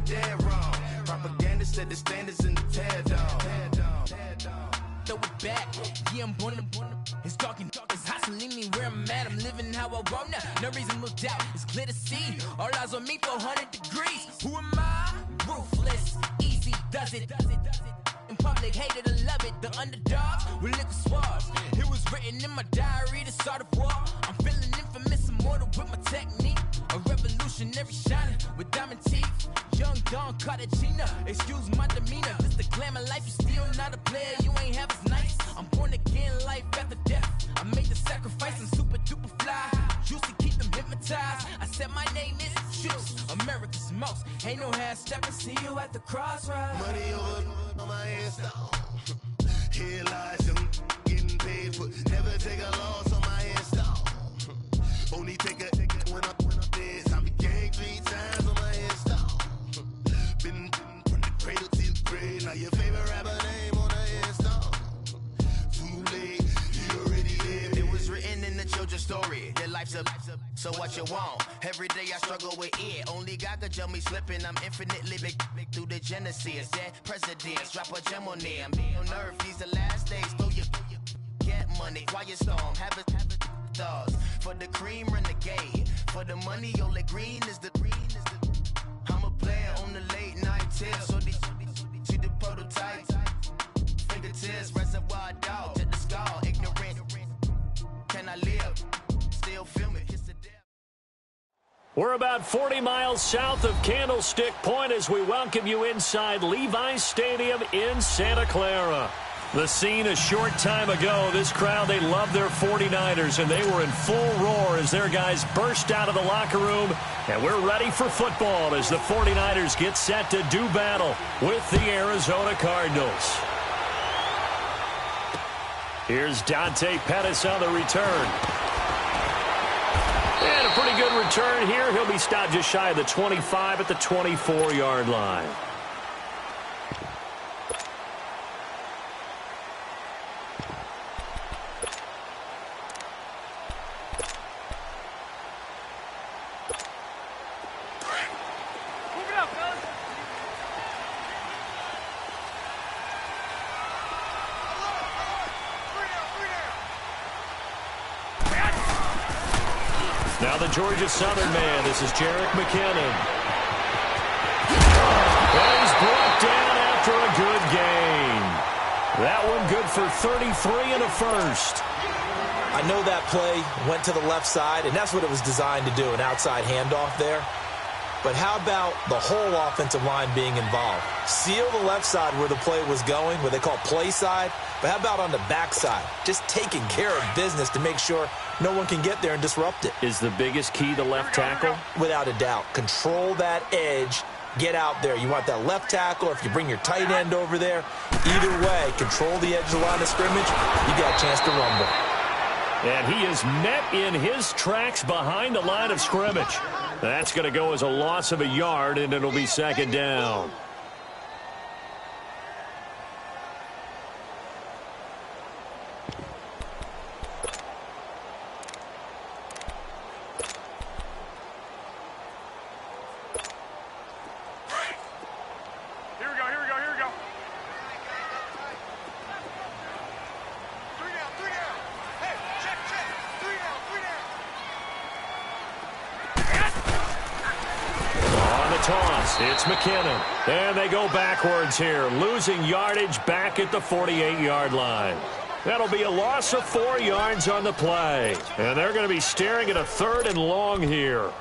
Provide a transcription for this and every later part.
dead wrong. Propaganda said the standards in the tear down. Throw it back, yeah, I'm born to. It's talking, it's hot, so leave me where I'm at. I'm living how I want now. No reason to doubt, it's clear to see. All eyes on me, 400 degrees. Who am I? Ruthless, easy, does it. In public, hated and love it. The underdogs with liquor swabs. It was written in my diary, the start of war. I'm feeling infamous, immortal with my technique. A revolutionary shining with diamond teeth. Young Don Cartagena, excuse my demeanor. This the glamour life, you still not a player, you ain't half as nice. I'm born again, life after death. I made the sacrifice, I'm super duper fly. Used to keep them hypnotized. I said my name is Juice, America's most. Ain't no half stepping, see you at the crossroads. Money over on my headstone. Here lies them getting paid for. Never take a loss on my headstone. Only take a when I'm dead. I became 3 times on my headstone. Been from the cradle to the grave. Now your favorite rapper name on the headstone. Too late, you already lived. It was written in the children's story. Their life's up, so what you want? Every day I struggle with it. Only God could jump me slipping. I'm infinitely big through the genesis. Dead presidents, drop a gem on them. On earth, these the last days. Throw your get money, quiet storm. Have it stars. For the cream, renegade. For the money, only green is the green. I'm a player on the late night tip. So these see the prototype. Fingertips, reservoir dog to the skull. Ignorant. Can I live? Still film it. It's the death. We're about 40 miles south of Candlestick Point as we welcome you inside Levi's Stadium in Santa Clara. The scene a short time ago, this crowd, they love their 49ers, and they were in full roar as their guys burst out of the locker room. And we're ready for football as the 49ers get set to do battle with the Arizona Cardinals. Here's Dante Pettis on the return. And a pretty good return here. He'll be stopped just shy of the 25 at the 24-yard line. Now the Georgia Southern man, this is Jerick McKinnon. And he's brought down after a good gain. That one good for 33 and a first. I know that play went to the left side, and that's what it was designed to do, an outside handoff there. But how about the whole offensive line being involved? Seal the left side where the play was going, what they call play side. But how about on the backside? Just taking care of business to make sure no one can get there and disrupt it. Is the biggest key the left tackle? Without a doubt. Control that edge. Get out there. You want that left tackle, or if you bring your tight end over there, either way, control the edge of the line of scrimmage, you got a chance to rumble. And he is met in his tracks behind the line of scrimmage. That's going to go as a loss of a yard, and it'll be second down. It's McKinnon, and they go backwards here, losing yardage back at the 48-yard line. That'll be a loss of 4 yards on the play, and they're going to be staring at a 3rd and long here.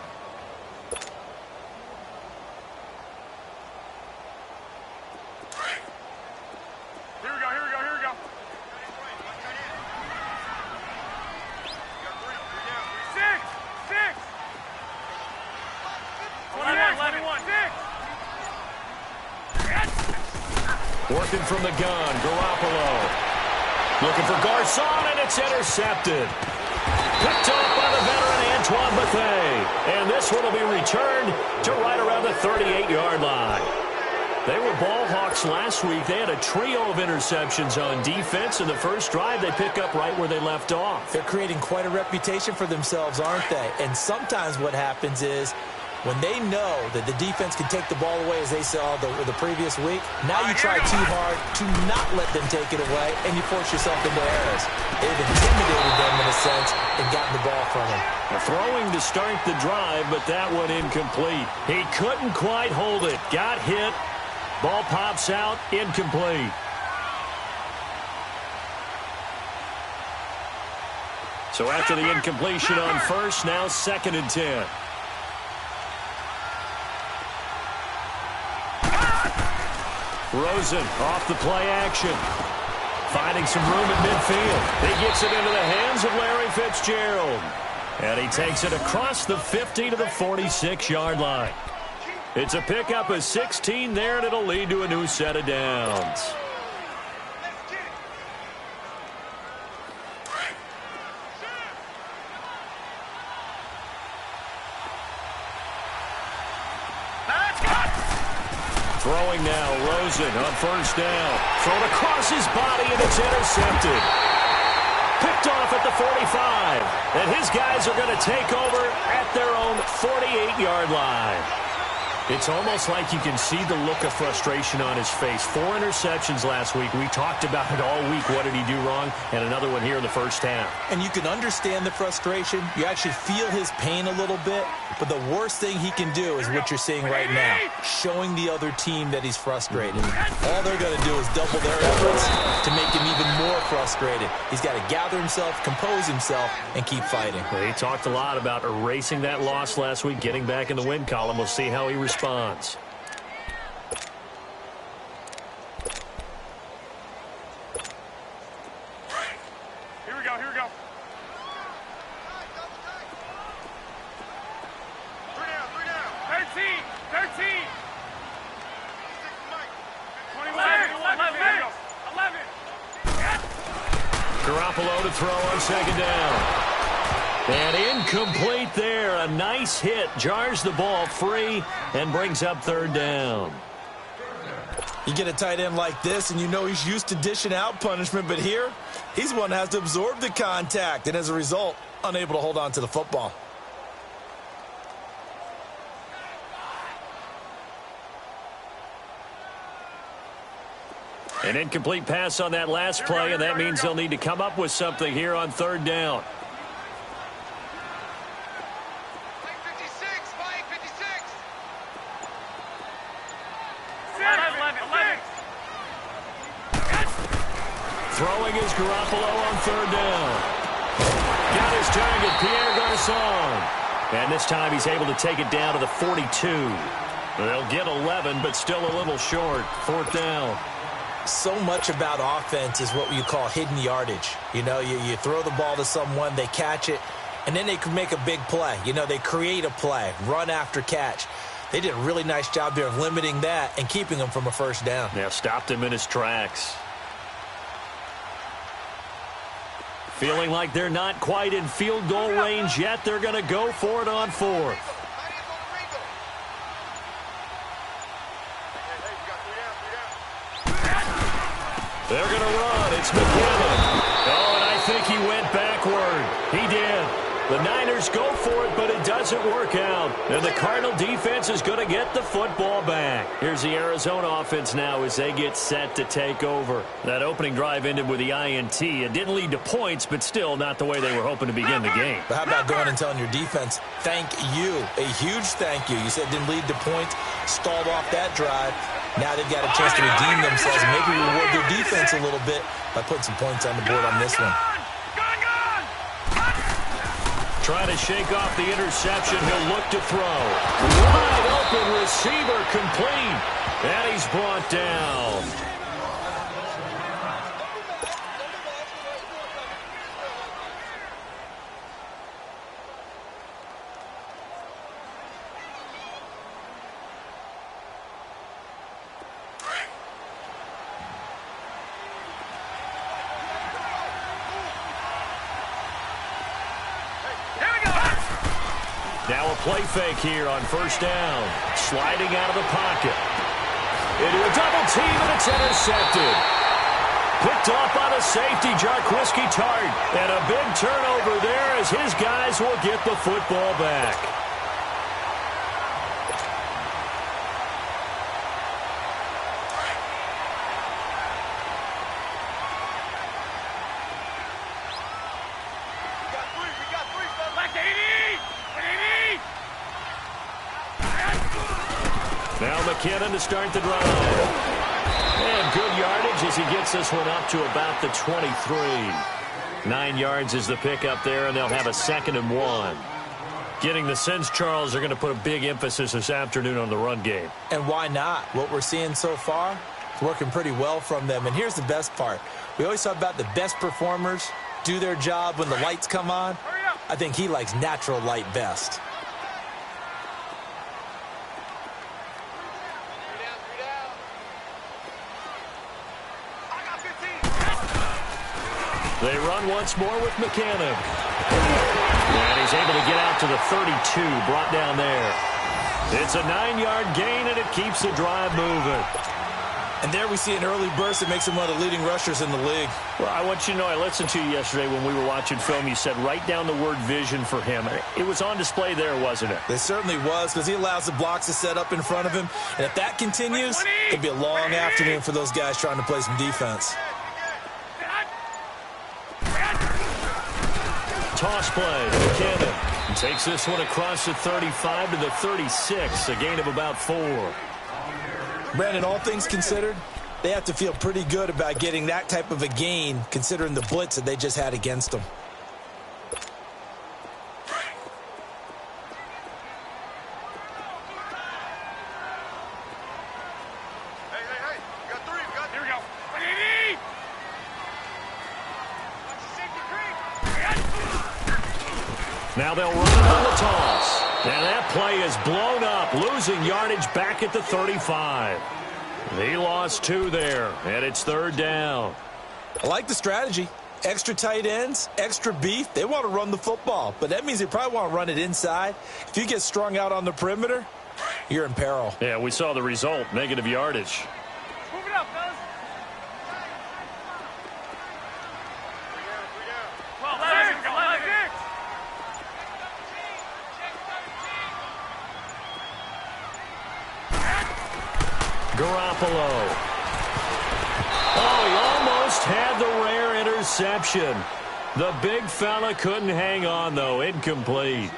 Working from the gun, Garoppolo. Looking for Garcon, and it's intercepted. Picked up by the veteran Antoine Bethea. And this one will be returned to right around the 38-yard line. They were ball hawks last week. They had a trio of interceptions on defense. In the first drive, they pick up right where they left off. They're creating quite a reputation for themselves, aren't they? And sometimes what happens is When they know that the defense can take the ball away, as they saw the previous week, now you try too hard to not let them take it away, and you force yourself into errors. They've intimidated them in a sense and gotten the ball from them. Throwing to start the drive, but that one incomplete. He couldn't quite hold it. Got hit. Ball pops out, incomplete. So after the incompletion on first, now 2nd and 10. Rosen off the play action. Finding some room at midfield. He gets it into the hands of Larry Fitzgerald. And he takes it across the 50 to the 46-yard line. It's a pickup of 16 there, and it'll lead to a new set of downs. Throwing now, Rosen on first down. Thrown across his body, and it's intercepted. Picked off at the 45. And his guys are going to take over at their own 48-yard line. It's almost like you can see the look of frustration on his face. 4 interceptions last week. We talked about it all week. What did he do wrong? And another one here in the first half. And you can understand the frustration. You actually feel his pain a little bit. But the worst thing he can do is what you're seeing right now, showing the other team that he's frustrated. All they're going to do is double their efforts to make him even more frustrated. He's got to gather himself, compose himself, and keep fighting. Well, he talked a lot about erasing that loss last week, getting back in the win column. We'll see how he responds. Here we go, here we go. 3 down. 13. 11. Garoppolo to throw on 2nd down. And incomplete there. A nice hit. Jars the ball free and brings up 3rd down. You get a tight end like this, and you know he's used to dishing out punishment, but here, he's one that has to absorb the contact, and as a result, unable to hold on to the football. An incomplete pass on that last play, and that means they'll need to come up with something here on 3rd down. Throwing is Garoppolo on 3rd down. Got his target, Pierre Garçon. And this time he's able to take it down to the 42. They'll get 11, but still a little short. 4th down. So much about offense is what you call hidden yardage. You know, you throw the ball to someone, they catch it, and then they can make a big play. You know, they create a play, run after catch. They did a really nice job there of limiting that and keeping him from a 1st down. Yeah, stopped him in his tracks. Feeling like they're not quite in field goal range yet. They're going to go for it on 4th. They're going to run. It's McKinnon. Oh, and I think he went backward. He did. The Niners go for it, but it doesn't work out. And the Cardinal defense is going to get the football back. Here's the Arizona offense now as they get set to take over. That opening drive ended with the INT. It didn't lead to points, but still not the way they were hoping to begin the game. But how about going and telling your defense, thank you, a huge thank you. You said it didn't lead to points, stalled off that drive. Now they've got a chance to redeem themselves and maybe reward their defense a little bit by putting some points on the board on this one. Trying to shake off the interception. He'll look to throw. Wide open receiver complete. And he's brought down. Now a play fake here on 1st down. Sliding out of the pocket. Into a double team, and it's intercepted. Picked off by the safety, Jarquiski Tart. And a big turnover. turnover there as his guys will get the football back. Now McKinnon to start the drive. And good yardage as he gets this one up to about the 23. 9 yards is the pickup there, and they'll have a 2nd and 1. Getting the sense, Charles, are going to put a big emphasis this afternoon on the run game. And why not? What we're seeing so far is working pretty well from them. And here's the best part. We always talk about the best performers do their job when the lights come on. I think he likes natural light best. They run once more with McKinnon. And he's able to get out to the 32, brought down there. It's a 9-yard gain, and it keeps the drive moving. And there we see an early burst that makes him one of the leading rushers in the league. Well, I want you to know, I listened to you yesterday when we were watching film. You said write down the word vision for him. It was on display there, wasn't it? It certainly was, because he allows the blocks to set up in front of him. And if that continues, it'll be a long afternoon for those guys trying to play some defense. Toss play. McKinnon takes this one across the 35 to the 36, a gain of about 4. Brandon, all things considered, they have to feel pretty good about getting that type of a gain, considering the blitz that they just had against them. Hey, we got 3, here we go. Now they'll run on the toss. And that play is blown up, losing yardage back at the 35. He lost 2 there, and it's 3rd down. I like the strategy. Extra tight ends, extra beef. They want to run the football, but that means they probably want to run it inside. If you get strung out on the perimeter, you're in peril. Yeah, we saw the result, negative yardage. Move it up, fellas. 12, 11, 11. Garoppolo. Oh, he almost had the rare interception. The big fella couldn't hang on, though. Incomplete.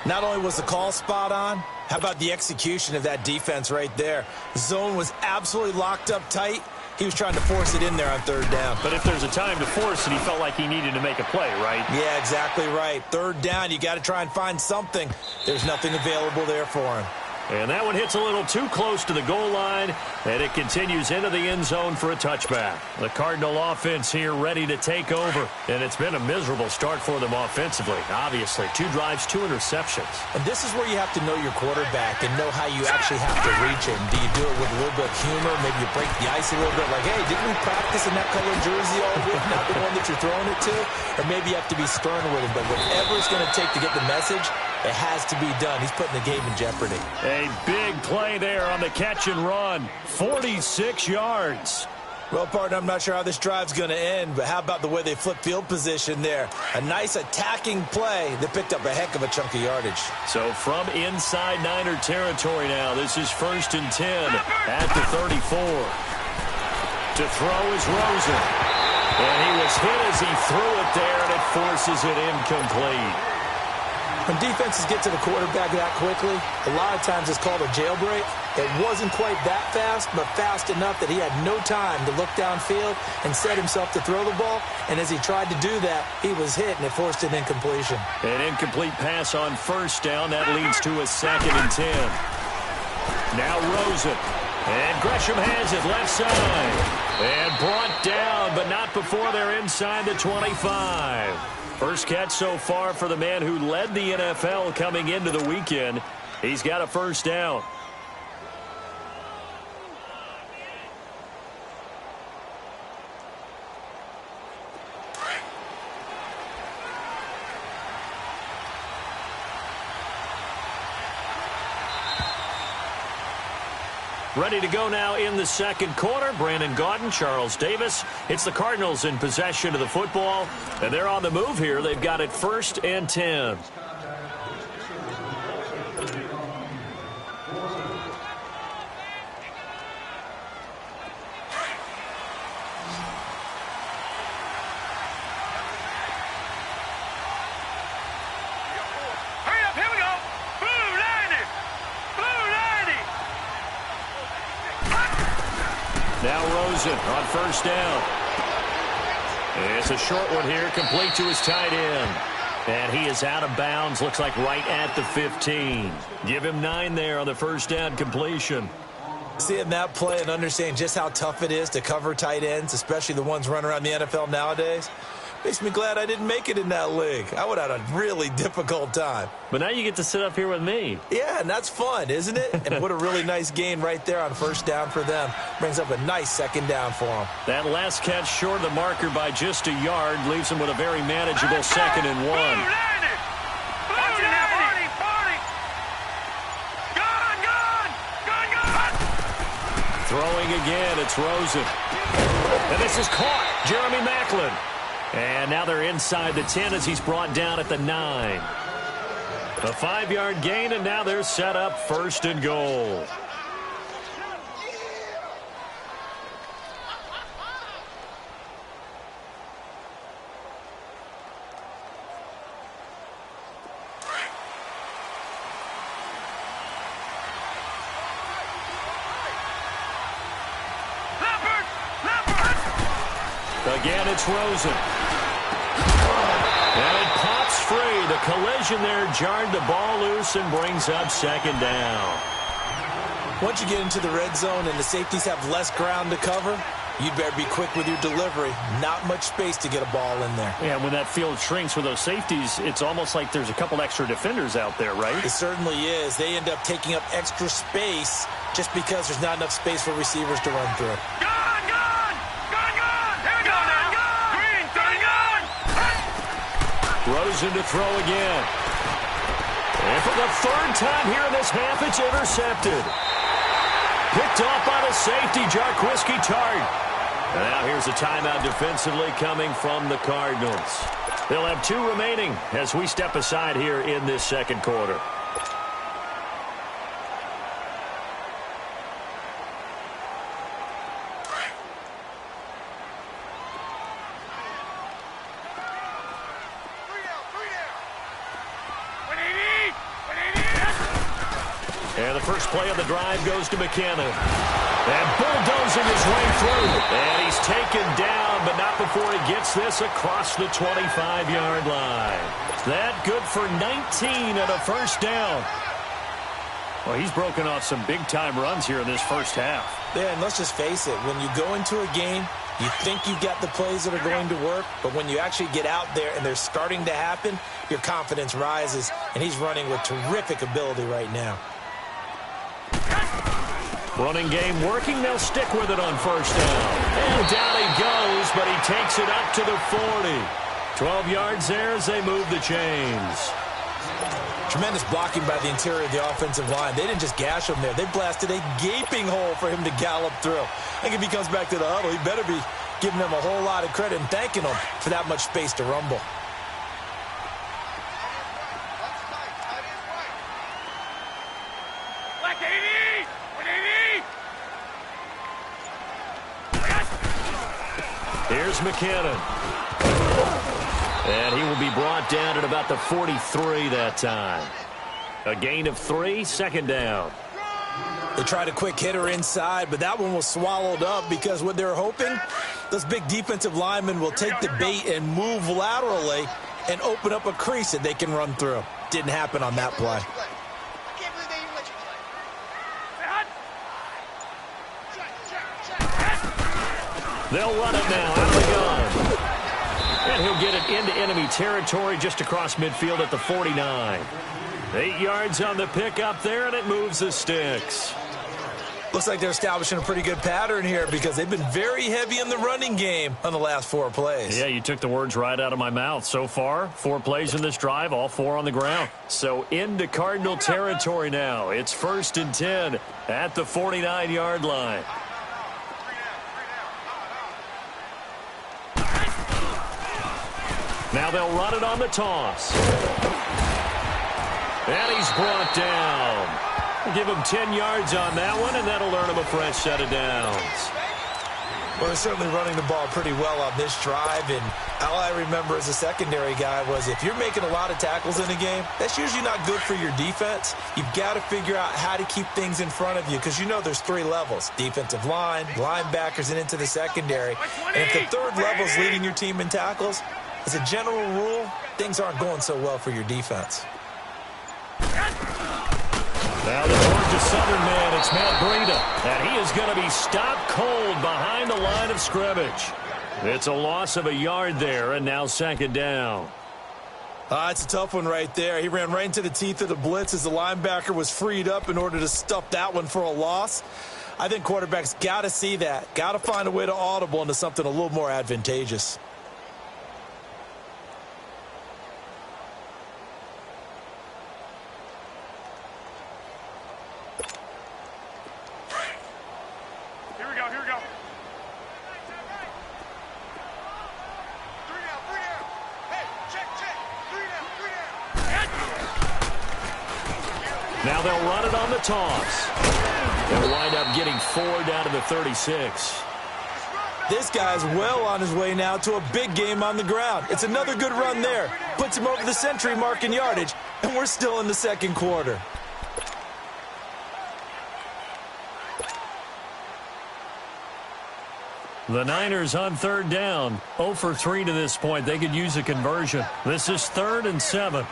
Not only was the call spot on, how about the execution of that defense right there? The zone was absolutely locked up tight. He was trying to force it in there on 3rd down. But if there's a time to force it, he felt like he needed to make a play, right? Yeah, exactly right. 3rd down, you got to try and find something. There's nothing available there for him. And that one hits a little too close to the goal line, and it continues into the end zone for a touchback. The Cardinal offense here ready to take over, and it's been a miserable start for them offensively. Obviously, 2 drives, 2 interceptions. And this is where you have to know your quarterback and know how you actually have to reach him. Do you do it with a little bit of humor? Maybe you break the ice a little bit, like, hey, didn't we practice in that color jersey all week, not the one that you're throwing it to? Or maybe you have to be stern with him, but whatever it's going to take to get the message, it has to be done. He's putting the game in jeopardy. A big play there on the catch and run. 46 yards. Well, partner, I'm not sure how this drive's going to end, but how about the way they flip field position there? A nice attacking play that picked up a heck of a chunk of yardage. So from inside Niner territory now, this is 1st and 10 at the 34. To throw is Rosen. And he was hit as he threw it there, and it forces it incomplete. When defenses get to the quarterback that quickly, a lot of times it's called a jailbreak. It wasn't quite that fast, but fast enough that he had no time to look downfield and set himself to throw the ball. And as he tried to do that, he was hit, and it forced an incompletion. An incomplete pass on 1st down. That leads to a 2nd and 10. Now Rosen. And Gresham has it left side. And brought down, but not before they're inside the 25. First catch so far for the man who led the NFL coming into the weekend. He's got a 1st down. Ready to go now in the 2nd quarter. Brandon Gaudin, Charles Davis. It's the Cardinals in possession of the football, and they're on the move here. They've got it 1st and 10. Hurry up, here we go. Blue 90. Blue 90. Now Rosen on first down. It's a short one here, complete to his tight end. And he is out of bounds, looks like right at the 15. Give him 9 there on the first down completion. Seeing that play and understanding just how tough it is to cover tight ends, especially the ones running around the NFL nowadays, makes me glad I didn't make it in that league. I would have had a really difficult time. But now you get to sit up here with me. Yeah, and that's fun, isn't it? And what a really nice gain right there on first down for them. Brings up a nice second down for them. That last catch short of the marker by just a yard leaves them with a very manageable 2nd and 1. Throwing again, it's Rosen. And this is caught. Jeremy Maclin. And now they're inside the 10 as he's brought down at the 9. A 5-yard gain, and now they're set up 1st and goal. Again, it's Rosen. And it pops free. The collision there jarred the ball loose and brings up 2nd down. Once you get into the red zone and the safeties have less ground to cover, you'd better be quick with your delivery. Not much space to get a ball in there. Yeah, when that field shrinks with those safeties, it's almost like there's a couple extra defenders out there, right? It certainly is. They end up taking up extra space just because there's not enough space for receivers to run through. Rosen to throw again. And for the 3rd time here in this half, it's intercepted. Picked off by the safety, Jarquiski Tart. And now here's a timeout defensively coming from the Cardinals. They'll have 2 remaining as we step aside here in this 2nd quarter. And the first play of the drive goes to McKinnon. And bulldozing his way through. And he's taken down, but not before he gets this across the 25-yard line. That good for 19 and a 1st down. Well, he's broken off some big-time runs here in this first half. Yeah, and let's just face it. When you go into a game, you think you've got the plays that are going to work, but when you actually get out there and they're starting to happen, your confidence rises, and he's running with terrific ability right now. Running game working. They'll stick with it on first down. And down he goes, but he takes it up to the 40. 12 yards there as they move the chains. Tremendous blocking by the interior of the offensive line. They didn't just gash him there. They blasted a gaping hole for him to gallop through. I think if he comes back to the huddle, he better be giving them a whole lot of credit and thanking them for that much space to rumble. Here's McKinnon. And he will be brought down at about the 43 that time. A gain of 3, 2nd down. They tried a quick hitter inside, but that one was swallowed up because what they're hoping, those big defensive linemen will take the bait and move laterally and open up a crease that they can run through. Didn't happen on that play. They'll run it now out of the gun. And he'll get it into enemy territory just across midfield at the 49. 8 yards on the pickup there, and it moves the sticks. Looks like they're establishing a pretty good pattern here because they've been very heavy in the running game on the last 4 plays. Yeah, you took the words right out of my mouth. So far, 4 plays in this drive, all 4 on the ground. So into Cardinal territory now. It's 1st and 10 at the 49-yard line. Now they'll run it on the toss. And he's brought down. Give him 10 yards on that one, and that'll earn him a fresh set of downs. Well, they're certainly running the ball pretty well on this drive, and all I remember as a secondary guy was if you're making a lot of tackles in a game, that's usually not good for your defense. You've got to figure out how to keep things in front of you because you know there's 3 levels, defensive line, linebackers, and into the secondary. And if the third level is leading your team in tackles, as a general rule, things aren't going so well for your defense. Now the Georgia Southern man, it's Matt Breida, and he is going to be stopped cold behind the line of scrimmage. It's a loss of a yard there, and now second down. It's a tough one right there. He ran right into the teeth of the blitz as the linebacker was freed up in order to stuff that one for a loss. I think quarterbacks got to see that, got to find a way to audible into something a little more advantageous. Now they'll run it on the toss. They'll wind up getting 4 down to the 36. This guy's well on his way now to a big game on the ground. It's another good run there. Puts him over the century mark in yardage, and we're still in the second quarter. The Niners on third down. 0 for 3 to this point. They could use a conversion. This is 3rd and 7.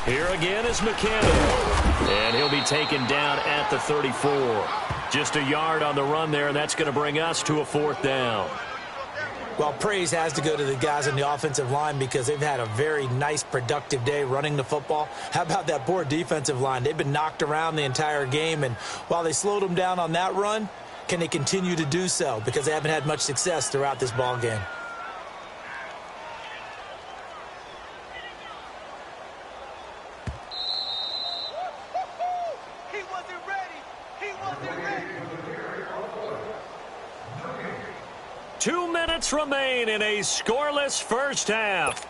Here again is McKinnon, and he'll be taken down at the 34. Just a yard on the run there, and that's going to bring us to a 4th down. Well, praise has to go to the guys on the offensive line because they've had a very nice, productive day running the football. How about that poor defensive line? They've been knocked around the entire game, and while they slowed them down on that run, can they continue to do so? Because they haven't had much success throughout this ball game. He wasn't ready. He wasn't ready. 2 minutes remain in a scoreless first half.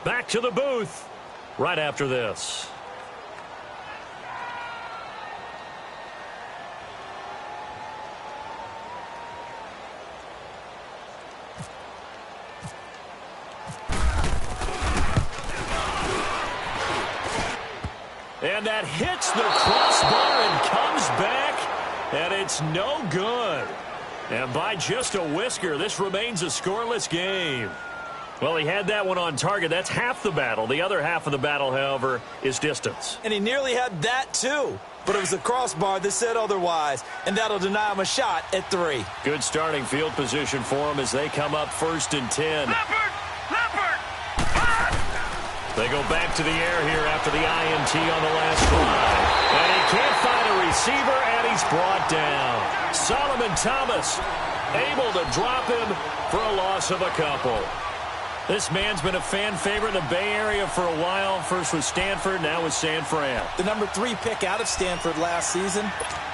Back to the booth right after this. And that hits the crossbar and comes back, and it's no good. And by just a whisker, this remains a scoreless game. Well, he had that one on target. That's half the battle. The other half of the battle, however, is distance. And he nearly had that, too. But it was the crossbar that said otherwise, and that'll deny him a shot at 3. Good starting field position for him as they come up 1st and 10. Leopard! They go back to the air here after the INT on the last drive. And he can't find a receiver, and he's brought down. Solomon Thomas able to drop him for a loss of a couple. This man's been a fan favorite in the Bay Area for a while. First with Stanford, now with San Fran. The number 3 pick out of Stanford last season.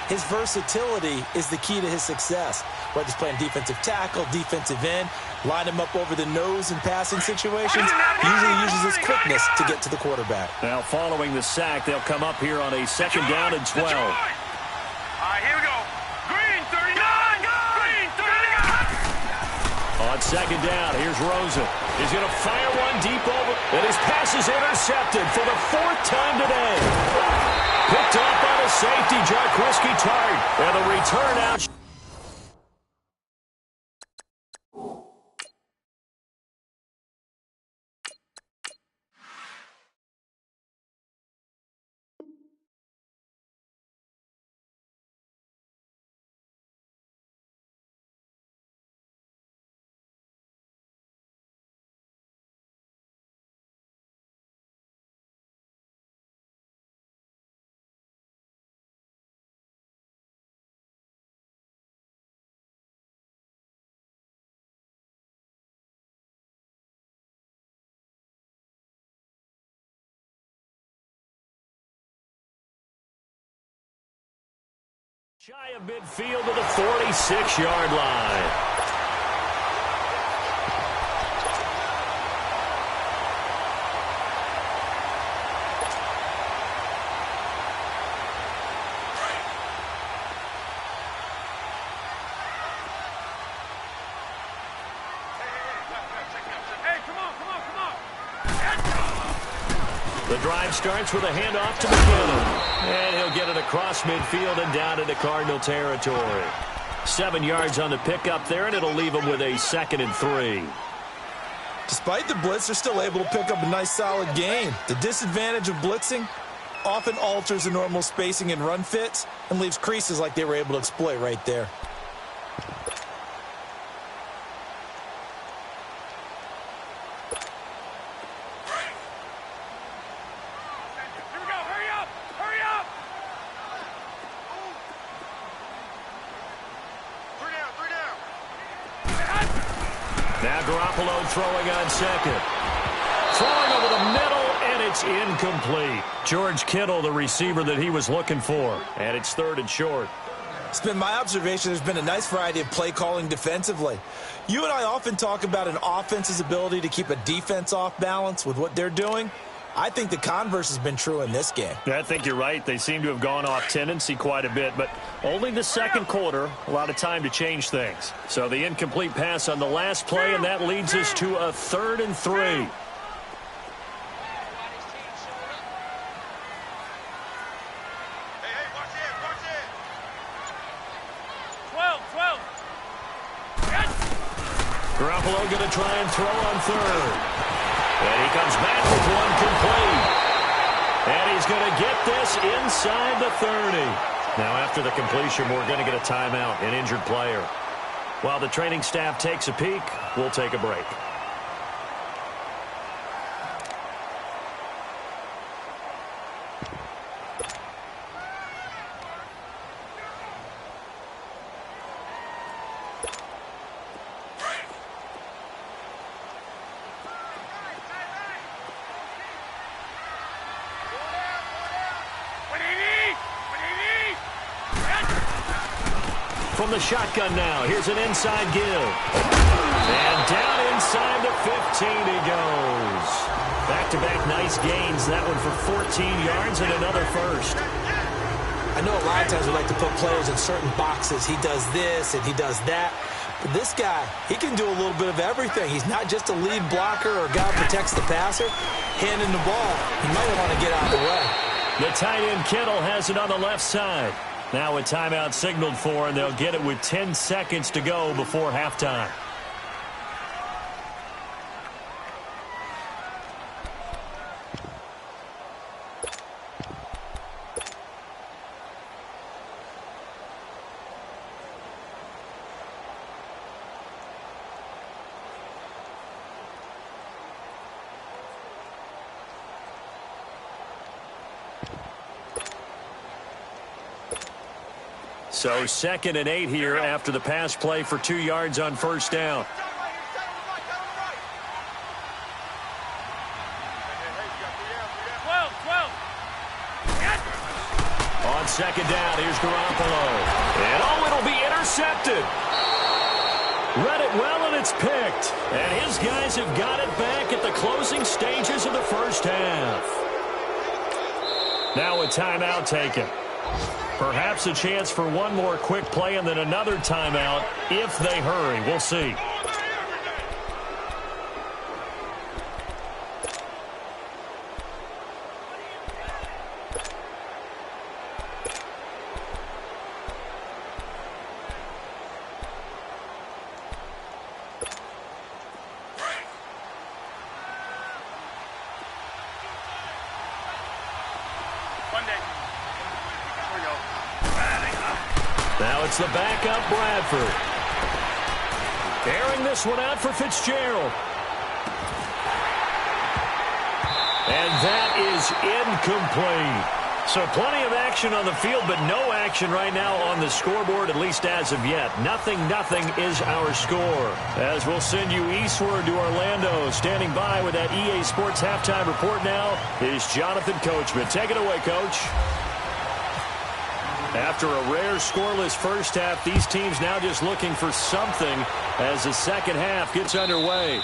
His versatility is the key to his success. Whether he's playing defensive tackle, defensive end, line him up over the nose in passing situations, he usually uses his quickness to get to the quarterback. Now following the sack, they'll come up here on a 2nd down and 12. All right, here we go. Green 39. Green 39. On 2nd down, here's Rosen. He's going to fire one deep over, and his pass is intercepted for the 4th time today. Picked off by the safety, Jarquiski Tart. And the return out. Shy of midfield to the 46-yard line. The drive starts with a handoff to McKinnon. And he'll get it across midfield and down into Cardinal territory. 7 yards on the pickup there, and it'll leave him with a 2nd and 3. Despite the blitz, they're still able to pick up a nice, solid gain. The disadvantage of blitzing often alters the normal spacing and run fits and leaves creases like they were able to exploit right there. Throwing on second. Throwing over the middle, and it's incomplete. George Kittle, the receiver that he was looking for. And it's 3rd and short. It's been my observation there's been a nice variety of play calling defensively. You and I often talk about an offense's ability to keep a defense off balance with what they're doing. I think the converse has been true in this game. I think you're right. They seem to have gone off tendency quite a bit, but only the second quarter, a lot of time to change things. So the incomplete pass on the last play, and that leads us to a 3rd and 3. Hey, watch it. 12. Garoppolo going to try and throw on 3rd. And he comes back with one complete. And he's going to get this inside the 30. Now, after the completion, we're going to get a timeout, an injured player. While the training staff takes a peek, we'll take a break. From the shotgun now, here's an inside give. And down inside the 15 he goes. Back-to-back nice gains. That one for 14 yards and another first. I know a lot of times we like to put players in certain boxes. He does this and he does that. But this guy, he can do a little bit of everything. He's not just a lead blocker or a guy who protects the passer. Handing the ball, he might want to get out of the way. The tight end Kittle has it on the left side. Now a timeout signaled for, and they'll get it with 10 seconds to go before halftime. So 2nd and 8 here after the pass play for 2 yards on first down. On second down, here's Garoppolo. And it'll be intercepted. Read it well, and it's picked. And his guys have got it back at the closing stages of the first half. Now a timeout taken. Perhaps a chance for one more quick play and then another timeout if they hurry. We'll see. Now it's the backup Bradford. Airing this one out for Fitzgerald. And that is incomplete. So plenty of action on the field, but no action right now on the scoreboard, at least as of yet. 0-0 is our score. As we'll send you eastward to Orlando. Standing by with that EA Sports halftime report now is Jonathan Coachman. Take it away, Coach. After a rare scoreless first half, these teams now just looking for something as the second half gets underway.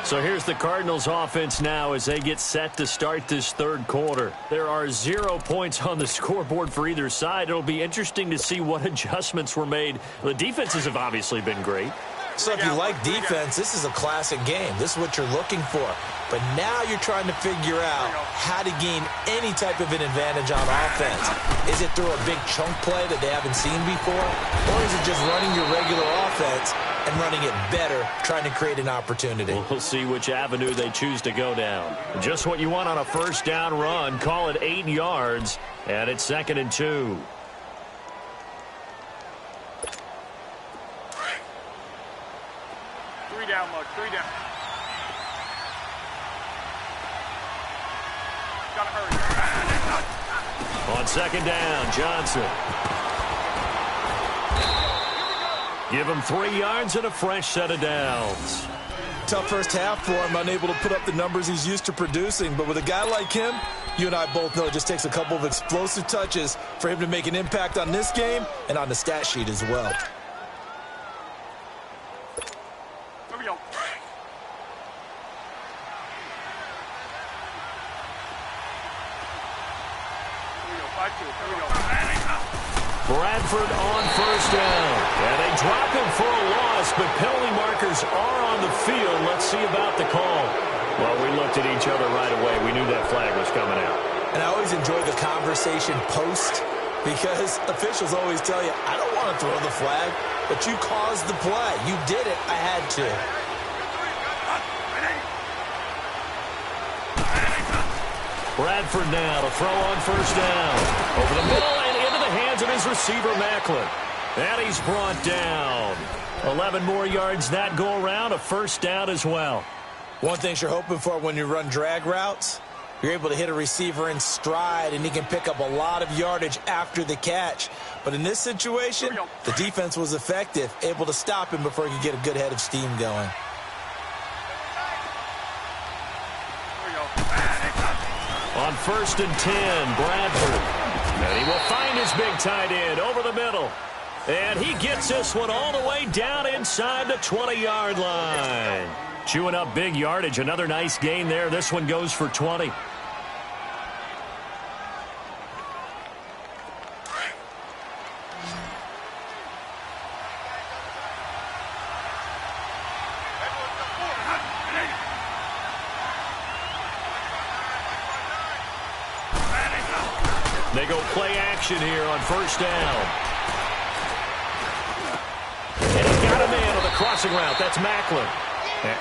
So here's the Cardinals offense now as they get set to start this third quarter. There are 0 points on the scoreboard for either side. It'll be interesting to see what adjustments were made. The defenses have obviously been great. So if you like defense, this is a classic game. This is what you're looking for. But now you're trying to figure out how to gain any type of an advantage on offense. Is it through a big chunk play that they haven't seen before? Or is it just running your regular offense and running it better, trying to create an opportunity? We'll see which avenue they choose to go down. Just what you want on a first down run. Call it 8 yards, and it's 2nd and 2. Three down, Luck. 3 down. Gotta hurry. On 2nd down, Johnson. Give him 3 yards and a fresh set of downs. Tough first half for him, unable to put up the numbers he's used to producing. But with a guy like him, you and I both know it just takes a couple of explosive touches for him to make an impact on this game and on the stat sheet as well. Here we go. Here we go. 5-2. Here we go. Bradford on first down. And they drop him for a loss, but penalty markers are on the field. Let's see about the call. Well, we looked at each other right away. We knew that flag was coming out. And I always enjoy the conversation post because officials always tell you, I don't want to throw the flag, but you caused the play. You did it. I had to. Bradford now to throw on first down. Over the middle and into the hands of his receiver, Macklin. And he's brought down. 11 more yards that go around, a first down as well. One thing you're hoping for when you run drag routes, you're able to hit a receiver in stride, and he can pick up a lot of yardage after the catch. But in this situation, the defense was effective, able to stop him before he could get a good head of steam going. On 1st and 10, Bradford. And he will find his big tight end over the middle. And he gets this one all the way down inside the 20-yard line. Chewing up big yardage. Another nice gain there. This one goes for 20. They go play action here on first down. And he got a man on the crossing route. That's Macklin.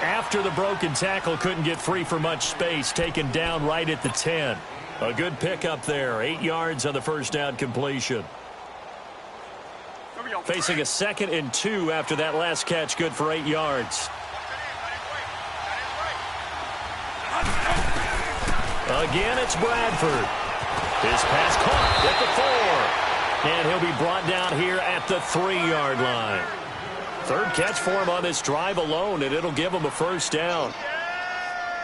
After the broken tackle, couldn't get free for much space. Taken down right at the 10. A good pickup there. 8 yards on the first down completion. Facing a 2nd and 2 after that last catch. Good for 8 yards. Again, it's Bradford. His pass caught at the 4. And he'll be brought down here at the 3-yard line. Third catch for him on this drive alone, and it'll give him a first down.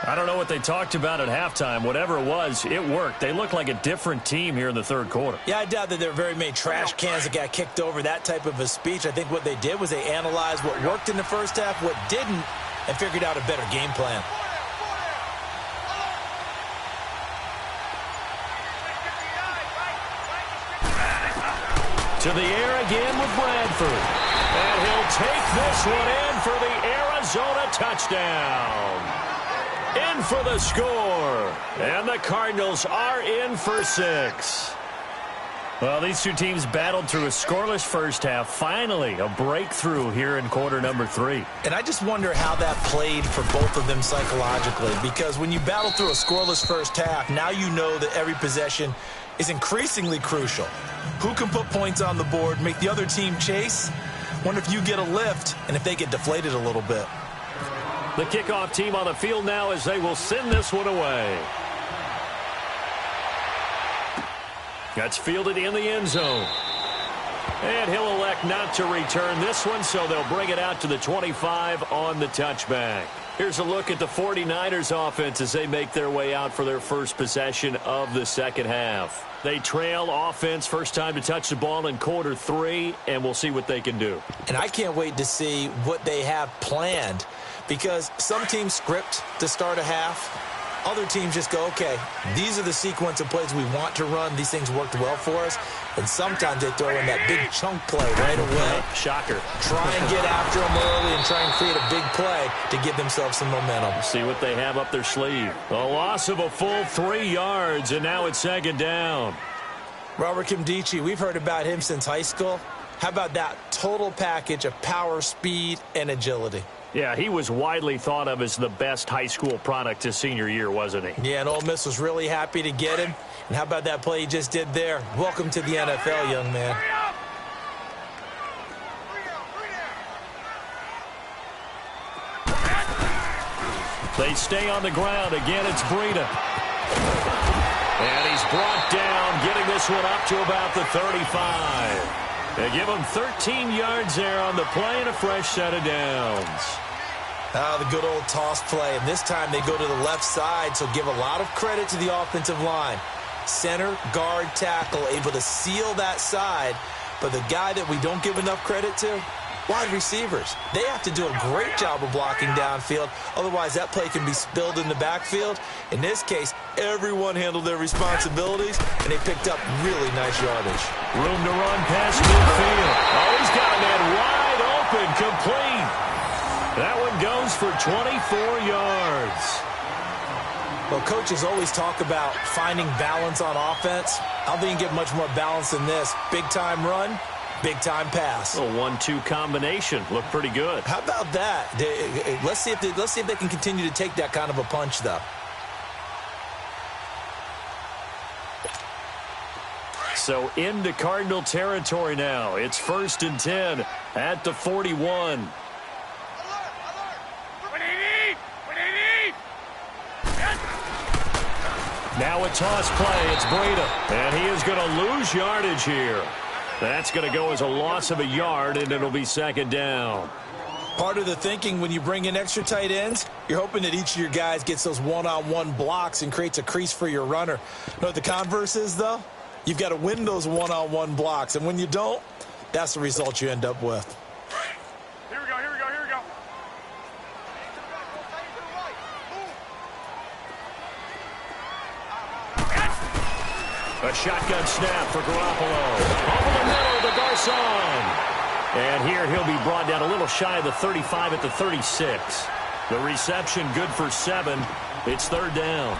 I don't know what they talked about at halftime. Whatever it was, it worked. They look like a different team here in the third quarter. Yeah, I doubt that there are very many trash cans that got kicked over, that type of a speech. I think what they did was they analyzed what worked in the first half, what didn't, and figured out a better game plan. To the air again with Bradford. And he'll take this one in for the Arizona touchdown. In for the score. And the Cardinals are in for 6. Well, these two teams battled through a scoreless first half. Finally, a breakthrough here in quarter number 3. And I just wonder how that played for both of them psychologically. Because when you battle through a scoreless first half, now you know that every possession is increasingly crucial. Who can put points on the board, make the other team chase? Wonder if you get a lift and if they get deflated a little bit. The kickoff team on the field now as they will send this one away. That's fielded in the end zone. And he'll elect not to return this one, so they'll bring it out to the 25 on the touchback. Here's a look at the 49ers offense as they make their way out for their first possession of the second half. They trail offense first time to touch the ball in quarter 3, and we'll see what they can do. And I can't wait to see what they have planned, because some teams script to start a half, Other teams just go, okay, these are the sequence of plays we want to run. These things worked well for us. And sometimes they throw in that big chunk play right away. Shocker. Try and get after them early and try and create a big play to give themselves some momentum. See what they have up their sleeve. A loss of a full 3 yards, and now it's second down. Robert Kimdichie, we've heard about him since high school. How about that total package of power, speed, and agility? Yeah, he was widely thought of as the best high school product his senior year, wasn't he? Yeah, and Ole Miss was really happy to get him. And how about that play he just did there? Welcome to the NFL, young man. They stay on the ground. Again, it's Breida. And he's brought down, getting this one up to about the 35. They give him 13 yards there on the play and a fresh set of downs. The good old toss play. And this time they go to the left side, so give a lot of credit to the offensive line. Center, guard, tackle, able to seal that side. But the guy that we don't give enough credit to, wide receivers. They have to do a great job of blocking downfield. Otherwise, that play can be spilled in the backfield. In this case, everyone handled their responsibilities, and they picked up really nice yardage. Room to run past midfield. Oh, he's got a man wide open, complete. That one goes for 24 yards. Well, coaches always talk about finding balance on offense. I don't think you can get much more balance than this. Big-time run, big-time pass. A 1-2 combination. Looked pretty good. How about that? Let's see if they can continue to take that kind of a punch, though. So into Cardinal territory now. It's 1st and 10 at the 41. Now a toss play. It's Breida. And he is going to lose yardage here. That's going to go as a loss of a yard, and it'll be second down. Part of the thinking when you bring in extra tight ends, you're hoping that each of your guys gets those one-on-one blocks and creates a crease for your runner. You know what the converse is, though? You've got to win those one-on-one blocks, and when you don't, that's the result you end up with. Here we go, here we go, here we go. A shotgun snap for Garoppolo. Over the middle to Garcon. And here he'll be brought down a little shy of the 35 at the 36. The reception good for 7. It's third down.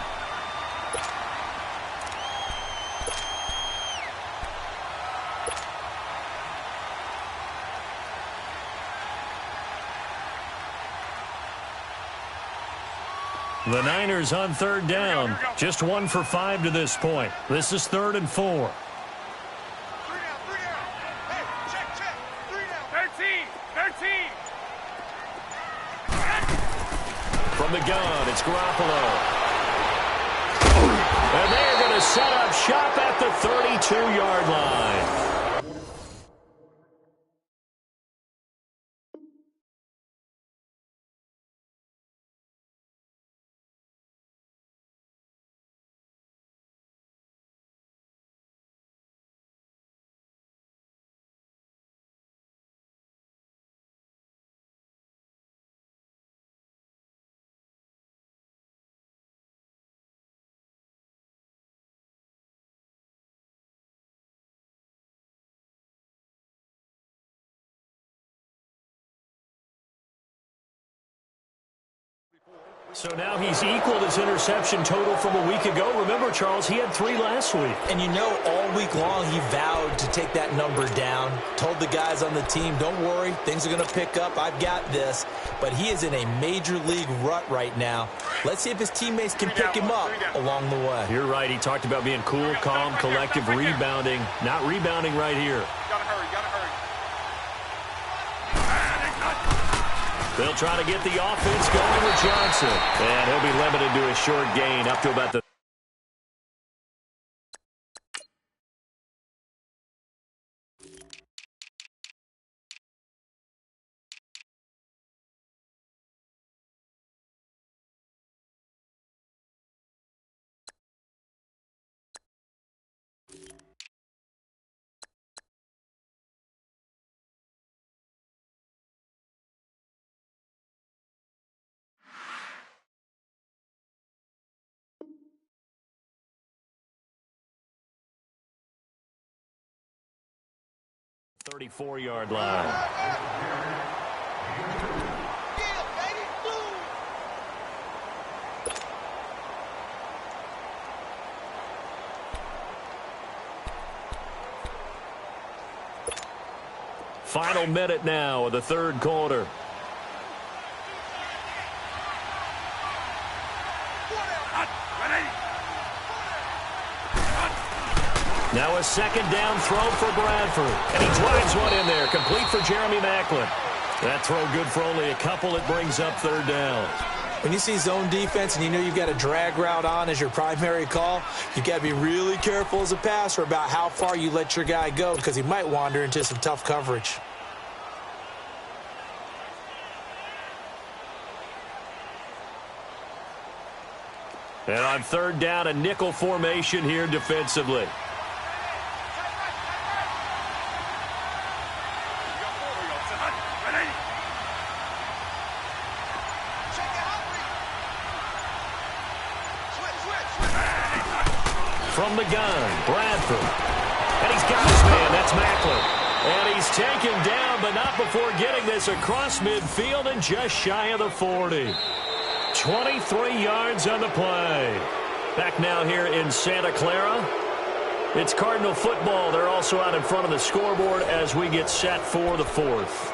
The Niners on third down. Just 1 for 5 to this point. This is 3rd and 4. 3 down, 3 down. Hey, check. 3 down. 13. From the gun, it's Garoppolo. And they're going to set up shop at the 32-yard line. So now he's equaled his interception total from a week ago. Remember, Charles, he had 3 last week. And you know, all week long he vowed to take that number down. Told the guys on the team, don't worry, things are going to pick up. I've got this. But he is in a major league rut right now. Let's see if his teammates can pick him up along the way. You're right. He talked about being cool, calm, collective, rebounding. Not rebounding right here. Gotta hurry. They'll try to get the offense going with Johnson. And he'll be limited to a short gain up to about the 34-yard line. Final minute now of the third quarter. Now a second down throw for Bradford. And he drives one in there, complete for Jeremy Macklin. That throw good for only a couple. It brings up third down. When you see zone defense and you know you've got a drag route on as your primary call, you've got to be really careful as a passer about how far you let your guy go because he might wander into some tough coverage. And on third down, a nickel formation here defensively. From the gun, Bradford. And he's got his man. That's Macklin. And he's taken down, but not before getting this across midfield and just shy of the 40. 23 yards on the play. Back now here in Santa Clara. It's Cardinal football. They're also out in front of the scoreboard as we get set for the fourth.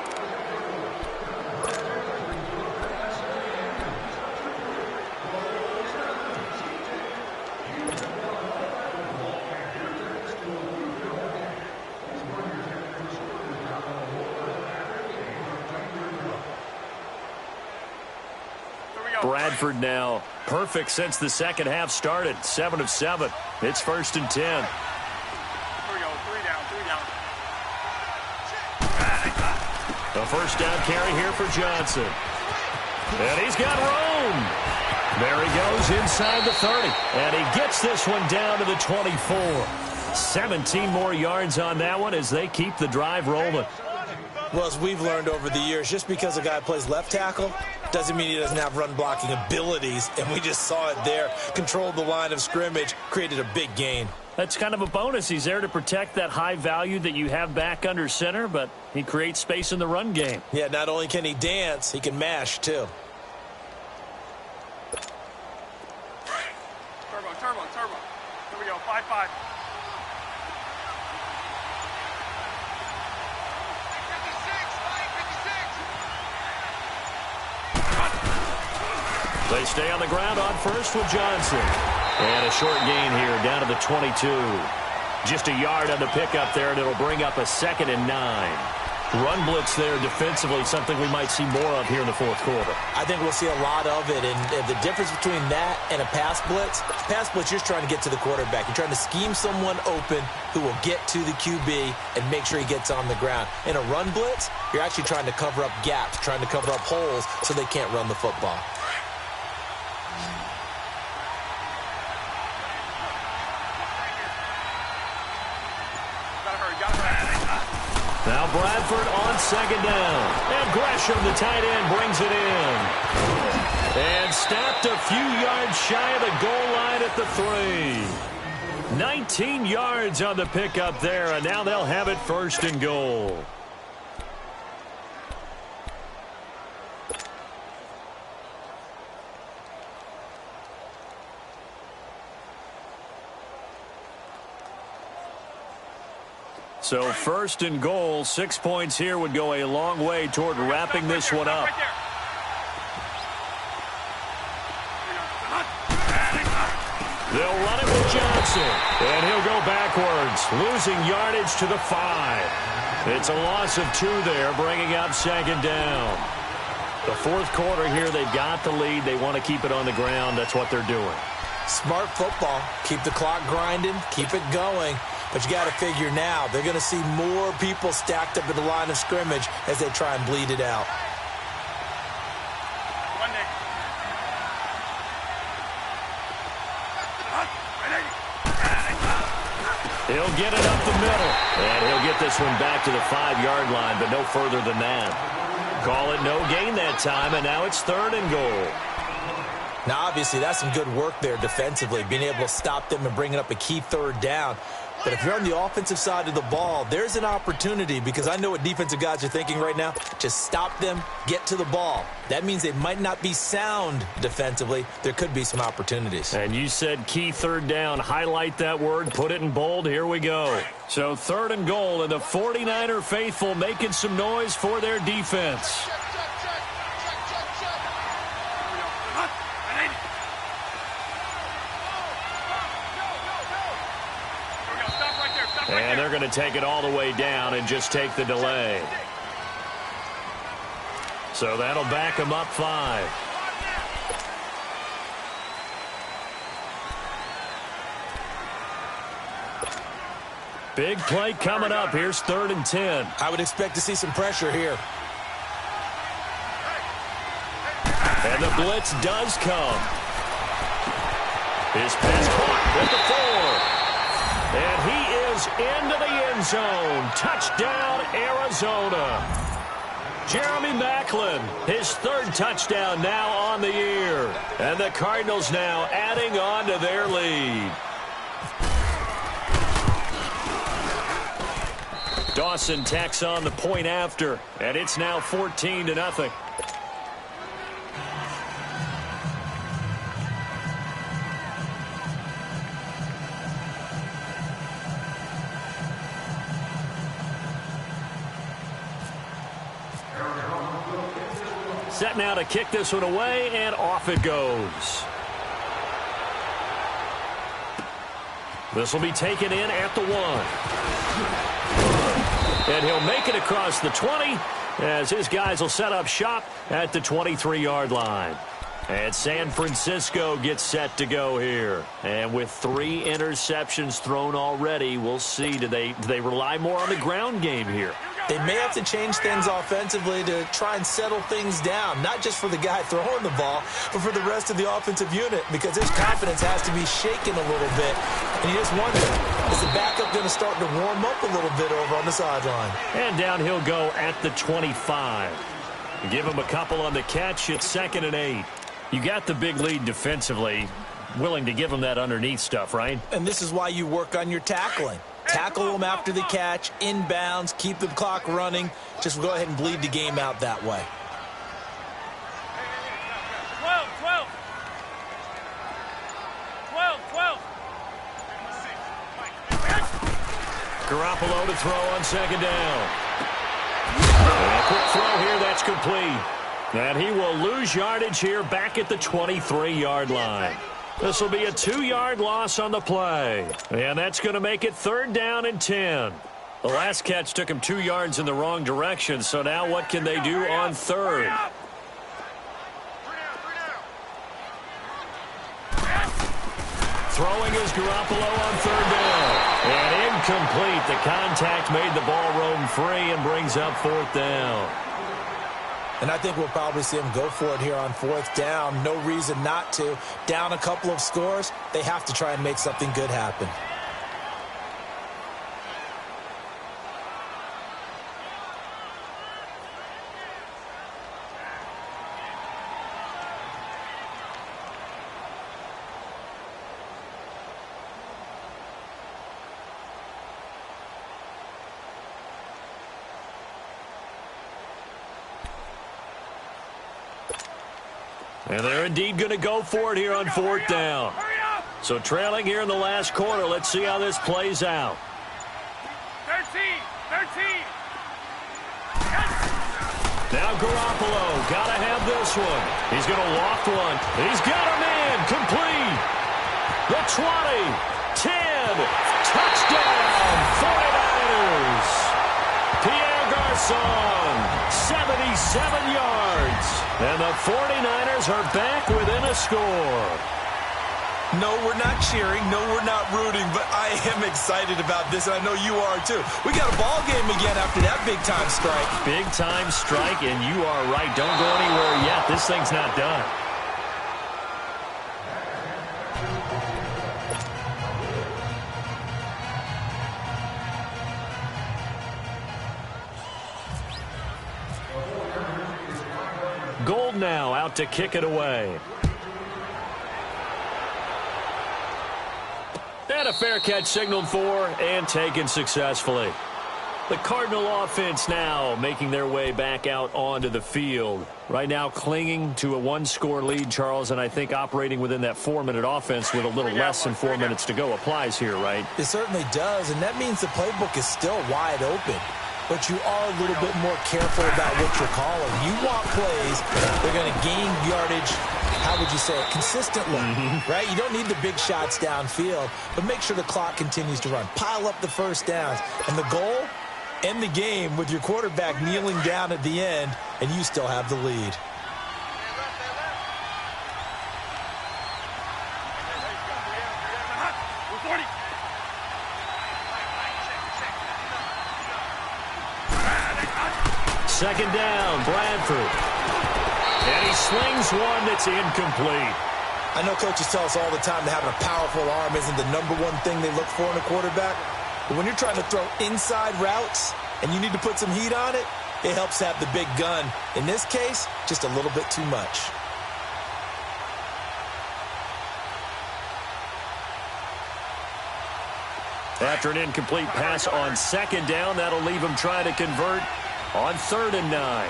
Bradford now perfect since the second half started. 7 of 7. It's 1st and 10. Here we go. 3 down. A first down carry here for Johnson. And he's got room. There he goes inside the 30. And he gets this one down to the 24. 17 more yards on that one as they keep the drive rolling. Well, as we've learned over the years, just because a guy plays left tackle doesn't mean he doesn't have run-blocking abilities, and we just saw it there. Controlled the line of scrimmage, created a big gain. That's kind of a bonus. He's there to protect that high value that you have back under center, but he creates space in the run game. Yeah, not only can he dance, he can mash, too. Turbo. Here we go. 5-5. They stay on the ground on first with Johnson. And a short gain here down to the 22. Just a yard on the pickup there, and it'll bring up a 2nd and 9. Run blitz there defensively, something we might see more of here in the fourth quarter. I think we'll see a lot of it, and the difference between that and a pass blitz, you're just trying to get to the quarterback. You're trying to scheme someone open who will get to the QB and make sure he gets on the ground. In a run blitz, you're actually trying to cover up gaps, trying to cover up holes so they can't run the football. Now Bradford on second down. And Gresham, the tight end, brings it in. And stopped a few yards shy of the goal line at the 3. 19 yards on the pickup there, and now they'll have it 1st and goal. So 1st and goal, 6 points here would go a long way toward wrapping this one up. They'll run it with Johnson, and he'll go backwards, losing yardage to the 5. It's a loss of 2 there, bringing up 2nd down. The fourth quarter here, they've got the lead. They want to keep it on the ground. That's what they're doing. Smart football. Keep the clock grinding, keep it going. But you got to figure now, they're going to see more people stacked up at the line of scrimmage as they try and bleed it out. He'll get it up the middle, and he'll get this one back to the 5-yard line, but no further than that. Call it no gain that time, and now it's 3rd and goal. Now, obviously, that's some good work there defensively, being able to stop them and bringing up a key 3rd down. But if you're on the offensive side of the ball, there's an opportunity, because I know what defensive guys are thinking right now. Just stop them, get to the ball. That means they might not be sound defensively. There could be some opportunities. And you said key third down. Highlight that word, put it in bold. Here we go. So 3rd and goal, and the 49er faithful making some noise for their defense. And they're going to take it all the way down and just take the delay. So that'll back them up 5. Big play coming up. Here's 3rd and 10. I would expect to see some pressure here. And the blitz does come. His pass caught with the 4. And he is into the end zone. Touchdown, Arizona. Jeremy Maclin, his 3rd touchdown now on the year. And the Cardinals now adding on to their lead. Dawson tacks on the point after, and it's now 14-0. Set now to kick this one away, and off it goes. This will be taken in at the 1. And he'll make it across the 20 as his guys will set up shop at the 23-yard line. And San Francisco gets set to go here. And with 3 interceptions thrown already, we'll see. Do they rely more on the ground game here? They may have to change things offensively to try and settle things down, not just for the guy throwing the ball, but for the rest of the offensive unit, because his confidence has to be shaken a little bit. And you just wonder, is the backup going to start to warm up a little bit over on the sideline? And down he'll go at the 25. Give him a couple on the catch. It's 2nd and 8. You got the big lead defensively, willing to give him that underneath stuff, right? And this is why you work on your tackling. Tackle them after the catch, inbounds, keep the clock running. Just go ahead and bleed the game out that way. 12. Garoppolo to throw on 2nd down. And a quick throw here, that's complete. And he will lose yardage here back at the 23-yard line. This will be a 2-yard loss on the play. And that's going to make it 3rd down and 10. The last catch took him 2 yards in the wrong direction, so now what can they do on 3rd? Throwing is Garoppolo on 3rd down. And incomplete. The contact made the ball roam free and brings up 4th down. And I think we'll probably see him go for it here on 4th down. No reason not to. Down a couple of scores, they have to try and make something good happen. And they're indeed going to go for it here on 4th down. So trailing here in the last quarter. Let's see how this plays out. 13. Now Garoppolo, got to have this one. He's going to loft one. He's got him in, complete. The 20, 10, touchdown, 49ers. Pierre Garçon, 77 yards. And the 49ers are back within a score. No, we're not cheering. No, we're not rooting. But I am excited about this, and I know you are too. We got a ball game again after that big-time strike. Big-time strike, and you are right. Don't go anywhere yet. This thing's not done. Gold now out to kick it away. And a fair catch signaled for and taken successfully. The Cardinal offense now making their way back out onto the field. Right now clinging to a one-score lead, Charles, and I think operating within that 4-minute offense with a little less than 4 minutes to go applies here, right? It certainly does, and that means the playbook is still wide open. But you are a little bit more careful about what you're calling. You want plays that are going to gain yardage, how would you say it, consistently, right? You don't need the big shots downfield, but make sure the clock continues to run. Pile up the first downs. And the goal, end the game with your quarterback kneeling down at the end, and you still have the lead. Second down, Bradford. And he slings one that's incomplete. I know coaches tell us all the time that having a powerful arm isn't the number one thing they look for in a quarterback. But when you're trying to throw inside routes and you need to put some heat on it, it helps have the big gun. In this case, just a little bit too much. After an incomplete pass on second down, that'll leave him trying to convert on 3rd and 9.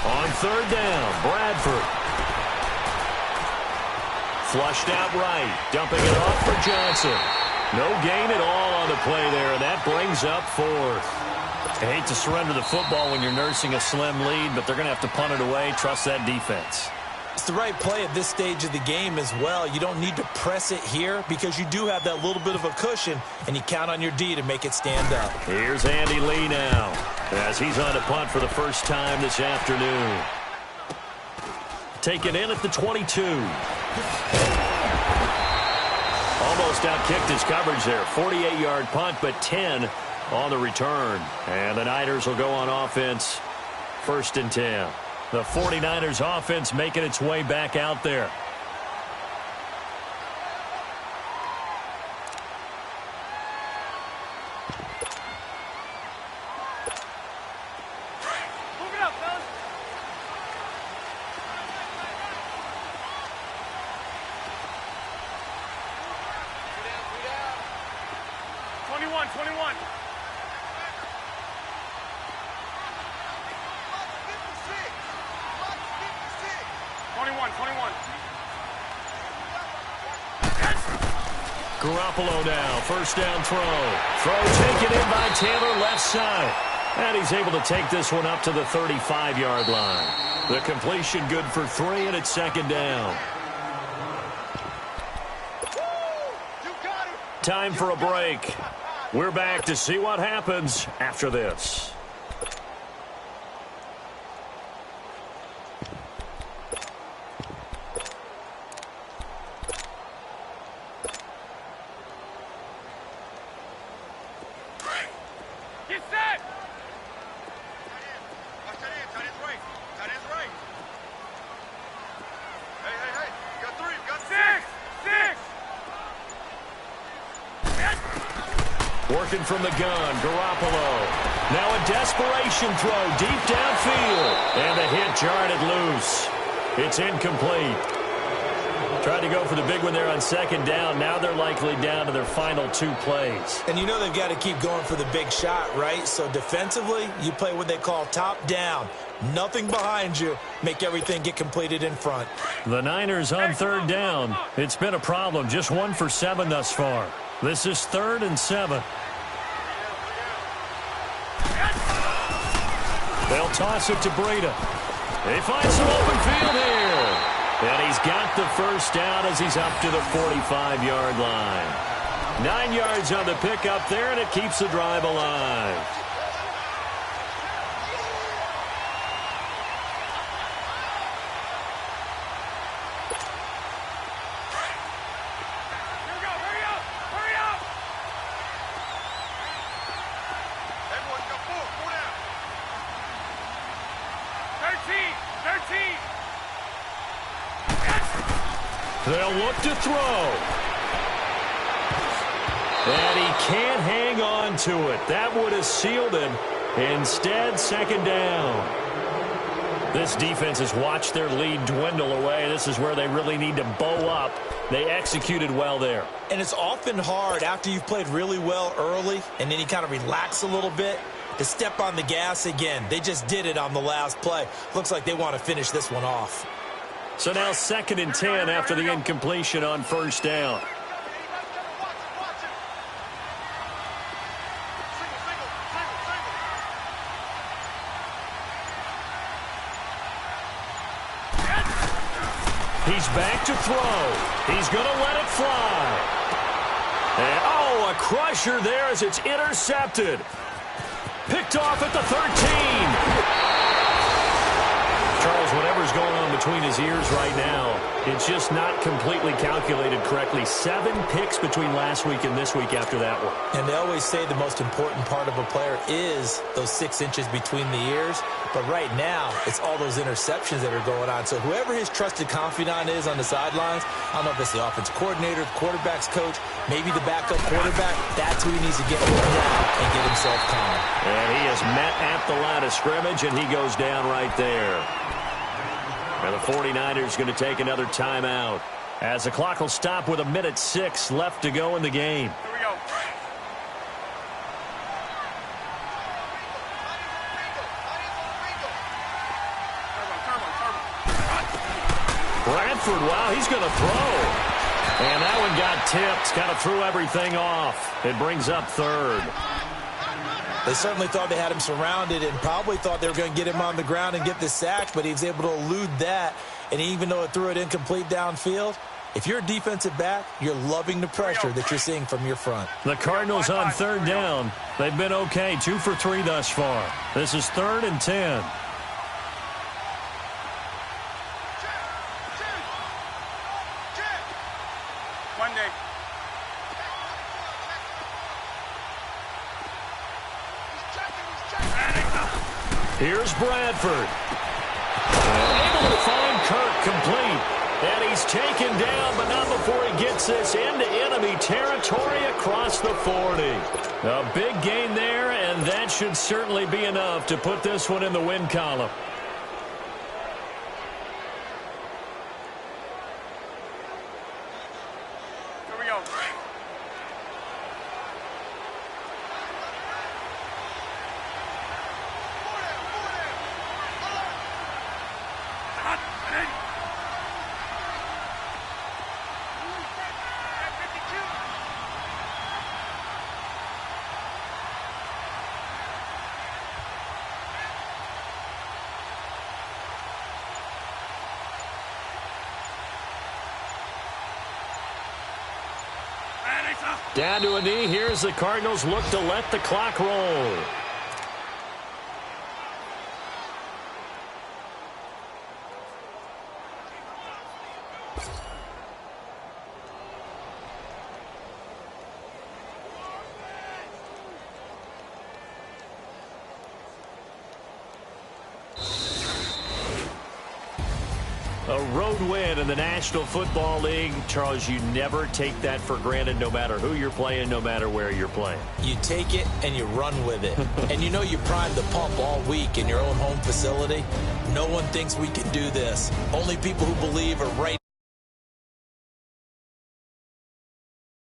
On 3rd down, Bradford. Flushed out right, dumping it off for Johnson. No gain at all on the play there, and that brings up 4th. I hate to surrender the football when you're nursing a slim lead, but they're going to have to punt it away. Trust that defense. It's the right play at this stage of the game as well. You don't need to press it here because you do have that little bit of a cushion, and you count on your D to make it stand up. Here's Andy Lee now as he's on a punt for the first time this afternoon. Taken in at the 22. Almost outkicked his coverage there. 48-yard punt, but 10 on the return. And the Niners will go on offense 1st and 10. The 49ers offense making its way back out there. Move it up, fellas. Three down. 21. 21. Garoppolo now, 1st down throw. Throw taken in by Taylor, left side. And he's able to take this one up to the 35-yard line. The completion good for 3, and it's 2nd down. Time for a break. We're back to see what happens after this. Get set! Watch that in. Tight end's right. Tight end's right. Hey. You got 3. You got 6. Working from the gun, Garoppolo. Now a desperation throw deep downfield. And the hit jarred it loose. It's incomplete. Tried to go for the big one there on 2nd down. Now they're likely down to their final 2 plays. And you know they've got to keep going for the big shot, right? So defensively, you play what they call top down. Nothing behind you. Make everything get completed in front. The Niners on 3rd down. It's been a problem. Just 1 for 7 thus far. This is 3rd and 7. They'll toss it to Breida. They find some open field here. And he's got the first down as he's up to the 45-yard line. 9 yards on the pickup there, and it keeps the drive alive. Here we go. Hurry up. Everyone, go 4 down. 13. They'll look to throw. And he can't hang on to it. That would have sealed it. Instead, 2nd down. This defense has watched their lead dwindle away. This is where they really need to bow up. They executed well there. And it's often hard after you've played really well early and then you kind of relax a little bit to step on the gas again. They just did it on the last play. Looks like they want to finish this one off. So now 2nd and 10 after the incompletion on 1st down. He's back to throw. He's going to let it fly. And, oh, a crusher there as it's intercepted. Picked off at the 13. Charles, whatever's going on between his ears right now, it's just not completely calculated correctly. 7 picks between last week and this week after that one. And they always say the most important part of a player is those 6 inches between the ears. But right now, it's all those interceptions that are going on. So whoever his trusted confidant is on the sidelines, I don't know if it's the offensive coordinator, the quarterback's coach, maybe the backup quarterback, that's who he needs to get with now and get himself calm. And he is met at the line of scrimmage, and he goes down right there. And the 49ers going to take another timeout as the clock will stop with 1:06 left to go in the game. Here we go. Bradford, wow, he's going to throw. And that one got tipped, kind of threw everything off. It brings up 3rd. They certainly thought they had him surrounded and probably thought they were going to get him on the ground and get the sack, but he was able to elude that. And even though it threw it incomplete downfield, if you're a defensive back, you're loving the pressure that you're seeing from your front. The Cardinals on 3rd down. They've been okay, 2 for 3 thus far. This is 3rd and 10. Monday. Here's Bradford. Able to find Kirk complete. And he's taken down, but not before he gets this into enemy territory across the 40. A big gain there, and that should certainly be enough to put this one in the win column. Here we go. Down to a knee. Here's the Cardinals look to let the clock roll. A road win in the National Football League. Charles, you never take that for granted no matter who you're playing, no matter where you're playing. You take it and you run with it. And you know you primed the pump all week in your own home facility. No one thinks we can do this. Only people who believe are right